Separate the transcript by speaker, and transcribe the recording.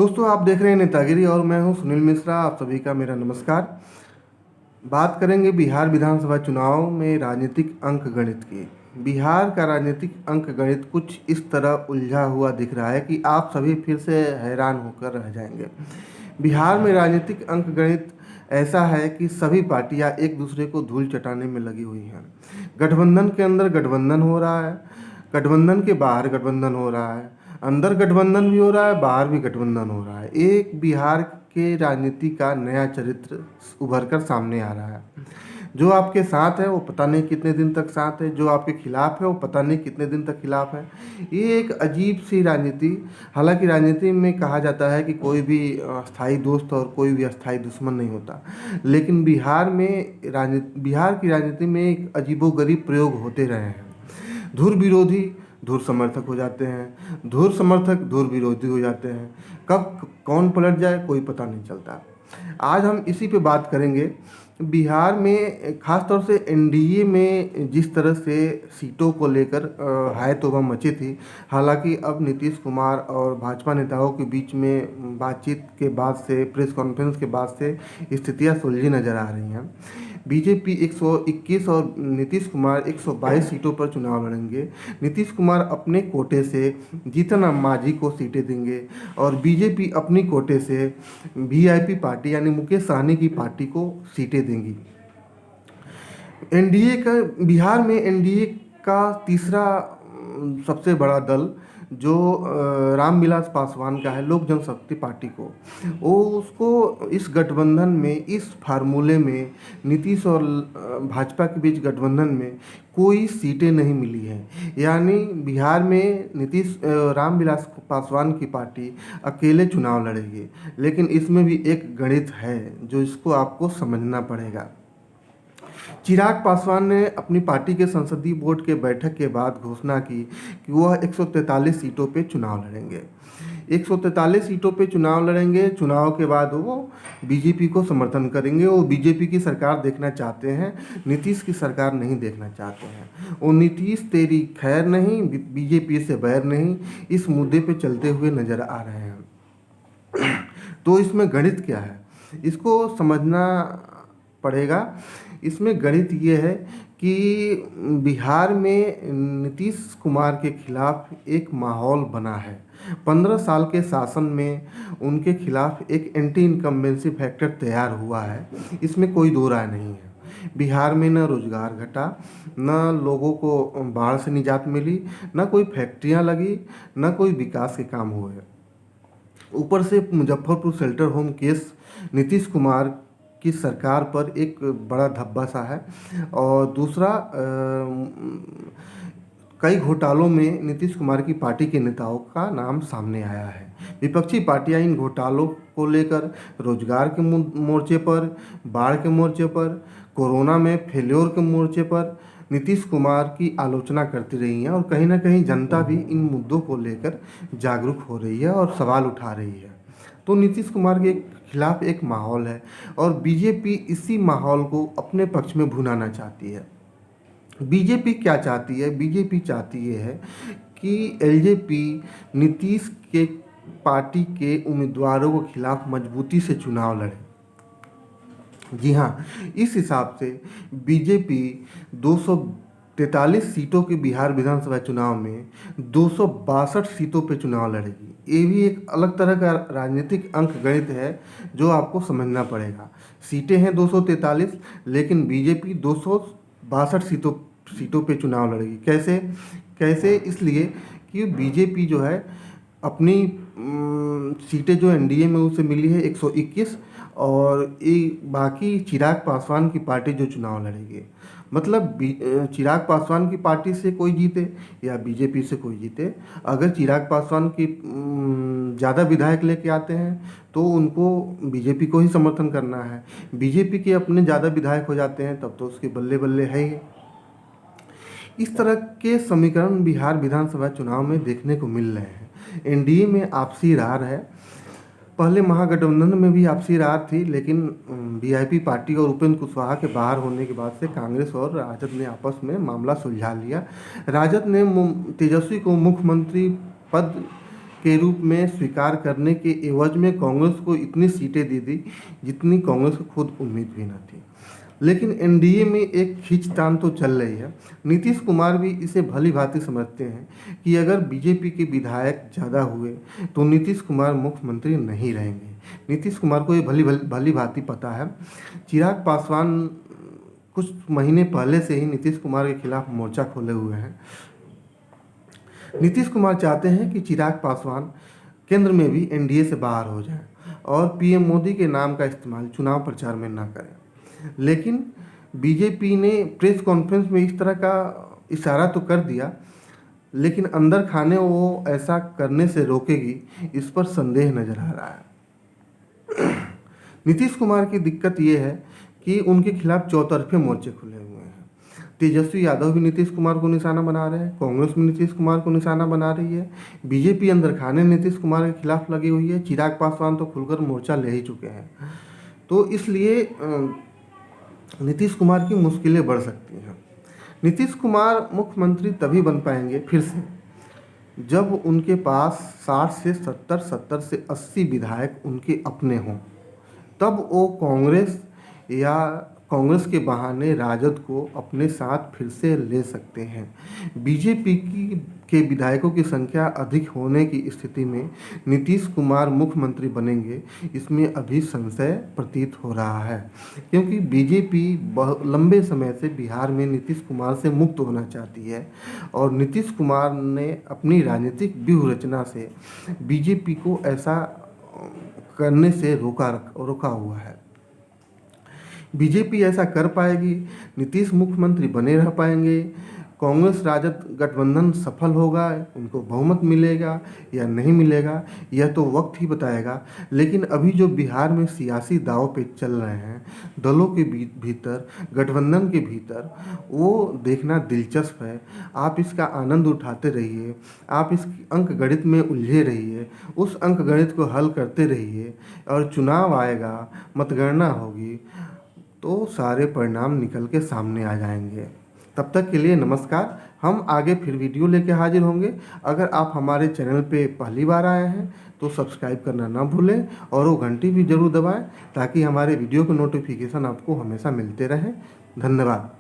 Speaker 1: दोस्तों, आप देख रहे हैं नेतागिरी और मैं हूं सुनील मिश्रा। आप सभी का मेरा नमस्कार। बात करेंगे बिहार विधानसभा चुनाव में राजनीतिक अंक गणित की। बिहार का राजनीतिक अंक गणित कुछ इस तरह उलझा हुआ दिख रहा है कि आप सभी फिर से हैरान होकर रह जाएंगे। बिहार में राजनीतिक अंक गणित ऐसा है कि सभी पार्टियां एक दूसरे को धूल चटाने में लगी हुई हैं। गठबंधन के अंदर गठबंधन हो रहा है, गठबंधन के बाहर गठबंधन हो रहा है, अंदर गठबंधन भी हो रहा है, बाहर भी गठबंधन हो रहा है। एक बिहार के राजनीति का नया चरित्र उभर कर सामने आ रहा है। जो आपके साथ है वो पता नहीं कितने दिन तक साथ है, जो आपके खिलाफ है वो पता नहीं कितने दिन तक खिलाफ है। ये एक अजीब सी राजनीति। हालांकि राजनीति में कहा जाता है कि कोई भी अस्थाई दोस्त और कोई भी अस्थाई दुश्मन नहीं होता, लेकिन बिहार की राजनीति में एक अजीबोगरीब प्रयोग होते रहे हैं। धुर विरोधी धुर समर्थक हो जाते हैं, धुर समर्थक धुर विरोधी हो जाते हैं। कब कौन पलट जाए कोई पता नहीं चलता। आज हम इसी पे बात करेंगे। बिहार में खास तौर से एनडीए में जिस तरह से सीटों को लेकर हाय तौबा मची थी। हालांकि अब नीतीश कुमार और भाजपा नेताओं के बीच में बातचीत के बाद से, प्रेस कॉन्फ्रेंस के बाद से स्थितियां सुलझी नजर आ रही हैं। बीजेपी 121 और नीतीश कुमार 122 सीटों पर चुनाव लड़ेंगे। नीतीश कुमार अपने कोटे से जीतन मांझी को सीटें देंगे और बीजेपी अपनी कोटे से वीआईपी पार्टी यानी मुकेश सहनी की पार्टी को सीटें देंगी। एनडीए का बिहार में एनडीए का तीसरा सबसे बड़ा दल जो रामविलास पासवान का है, लोक जनशक्ति पार्टी को, वो उसको इस गठबंधन में, इस फार्मूले में, नीतीश और भाजपा के बीच गठबंधन में कोई सीटें नहीं मिली हैं। यानी बिहार में रामविलास पासवान की पार्टी अकेले चुनाव लड़ेगी। लेकिन इसमें भी एक गणित है जो इसको आपको समझना पड़ेगा। चिराग पासवान ने अपनी पार्टी के संसदीय बोर्ड के बैठक के बाद घोषणा की कि वह 143 सीटों पे चुनाव लड़ेंगे। 143 सीटों पे चुनाव लड़ेंगे। चुनाव के बाद वो बीजेपी को समर्थन करेंगे। वो बीजेपी की सरकार देखना चाहते हैं, नीतीश की सरकार नहीं देखना चाहते हैं। वो नीतीश तेरी खैर नहीं, बीजेपी से बैर नहीं, इस मुद्दे पे चलते हुए नजर आ रहे हैं। तो इसमें गणित क्या है, इसको समझना पड़ेगा। इसमें गणित ये है कि बिहार में नीतीश कुमार के खिलाफ एक माहौल बना है। 15 साल के शासन में उनके खिलाफ एक एंटी इनकम्बेंसी फैक्टर तैयार हुआ है, इसमें कोई दो राय नहीं है। बिहार में न रोजगार घटा, न लोगों को बाढ़ से निजात मिली, न कोई फैक्ट्रियां लगी, न कोई विकास के काम हुए। ऊपर से Muzaffarpur shelter home case Nitish Kumar की सरकार पर एक बड़ा धब्बा सा है। और दूसरा, कई घोटालों में नीतीश कुमार की पार्टी के नेताओं का नाम सामने आया है। विपक्षी पार्टियां इन घोटालों को लेकर रोजगार के मोर्चे पर, बाढ़ के मोर्चे पर, कोरोना में फेल्योर के मोर्चे पर नीतीश कुमार की आलोचना करती रही हैं और कहीं ना कहीं जनता भी इन मुद्दों को लेकर जागरूक हो रही है और सवाल उठा रही है। तो नीतीश कुमार के खिलाफ एक माहौल है और बीजेपी इसी माहौल को अपने पक्ष में भुनाना चाहती है। बीजेपी क्या चाहती है? बीजेपी चाहती ये है कि एलजेपी नीतीश के पार्टी के उम्मीदवारों के खिलाफ मजबूती से चुनाव लड़े। जी हाँ, इस हिसाब से बीजेपी 243 सीटों के बिहार विधानसभा चुनाव में 262 सीटों पे चुनाव लड़ेगी। ये भी एक अलग तरह का राजनीतिक अंक गणित है जो आपको समझना पड़ेगा। सीटें हैं 243, लेकिन बीजेपी 262 सीटों पे चुनाव लड़ेगी। कैसे? इसलिए कि बीजेपी जो है अपनी सीटें जो एनडीए में उसे मिली है 121, और बाकी चिराग पासवान की पार्टी जो चुनाव लड़ेगी, मतलब चिराग पासवान की पार्टी से कोई जीते या बीजेपी से कोई जीते, अगर चिराग पासवान की ज़्यादा विधायक लेके आते हैं तो उनको बीजेपी को ही समर्थन करना है। बीजेपी के अपने ज़्यादा विधायक हो जाते हैं तब तो उसके बल्ले बल्ले है ही। इस तरह के समीकरण बिहार विधानसभा चुनाव में देखने को मिल रहे हैं। एनडीए में आपसी रार है। पहले महागठबंधन में भी आपसी रार थी, लेकिन वीआईपी पार्टी और उपेंद्र कुशवाहा के बाहर होने के बाद से कांग्रेस और राजद ने आपस में मामला सुलझा लिया। राजद ने तेजस्वी को मुख्यमंत्री पद के रूप में स्वीकार करने के एवज में कांग्रेस को इतनी सीटें दे दी जितनी कांग्रेस को खुद उम्मीद भी न थी। लेकिन एनडीए में एक खींचतान तो चल रही है। नीतीश कुमार भी इसे भली भांति समझते हैं कि अगर बीजेपी के विधायक ज़्यादा हुए तो नीतीश कुमार मुख्यमंत्री नहीं रहेंगे। नीतीश कुमार को ये भली भांति पता है। चिराग पासवान कुछ महीने पहले से ही नीतीश कुमार के खिलाफ मोर्चा खोले हुए हैं। नीतीश कुमार चाहते हैं कि चिराग पासवान केंद्र में भी एनडीए से बाहर हो जाएं और पीएम मोदी के नाम का इस्तेमाल चुनाव प्रचार में ना करें। लेकिन बीजेपी ने प्रेस कॉन्फ्रेंस में इस तरह का इशारा तो कर दिया, लेकिन अंदर खाने वो ऐसा करने से रोकेगी, इस पर संदेह नजर आ रहा है। नीतीश कुमार की दिक्कत ये है कि उनके खिलाफ चौतरफे मोर्चे खुले हुए हैं। तेजस्वी यादव भी नीतीश कुमार को निशाना बना रहे हैं, कांग्रेस भी नीतीश कुमार को निशाना बना रही है, बीजेपी अंदर खाने नीतीश कुमार के खिलाफ लगी हुई है, चिराग पासवान तो खुलकर मोर्चा ले ही चुके हैं। तो इसलिए नीतीश कुमार की मुश्किलें बढ़ सकती हैं। नीतीश कुमार मुख्यमंत्री तभी बन पाएंगे फिर से जब उनके पास 60 से 70 से 80 विधायक उनके अपने हों। तब वो कांग्रेस के बहाने राजद को अपने साथ फिर से ले सकते हैं। बीजेपी के विधायकों की संख्या अधिक होने की स्थिति में नीतीश कुमार मुख्यमंत्री बनेंगे, इसमें अभी संशय प्रतीत हो रहा है, क्योंकि बीजेपी बहुत लंबे समय से बिहार में नीतीश कुमार से मुक्त होना चाहती है और नीतीश कुमार ने अपनी राजनीतिक व्यूह रचना से बीजेपी को ऐसा करने से रोका हुआ है। बीजेपी ऐसा कर पाएगी, नीतीश मुख्यमंत्री बने रह पाएंगे, कांग्रेस राजद गठबंधन सफल होगा, उनको बहुमत मिलेगा या नहीं मिलेगा, यह तो वक्त ही बताएगा। लेकिन अभी जो बिहार में सियासी दांव पेच चल रहे हैं दलों के भीतर, गठबंधन के भीतर, वो देखना दिलचस्प है। आप इसका आनंद उठाते रहिए, आप इस अंक गणित में उलझे रहिए, उस अंक गणित को हल करते रहिए और चुनाव आएगा, मतगणना होगी तो सारे परिणाम निकल के सामने आ जाएंगे। तब तक के लिए नमस्कार। हम आगे फिर वीडियो लेके हाजिर होंगे। अगर आप हमारे चैनल पे पहली बार आए हैं तो सब्सक्राइब करना ना भूलें और वो घंटी भी ज़रूर दबाएं ताकि हमारे वीडियो के नोटिफिकेशन आपको हमेशा मिलते रहें। धन्यवाद।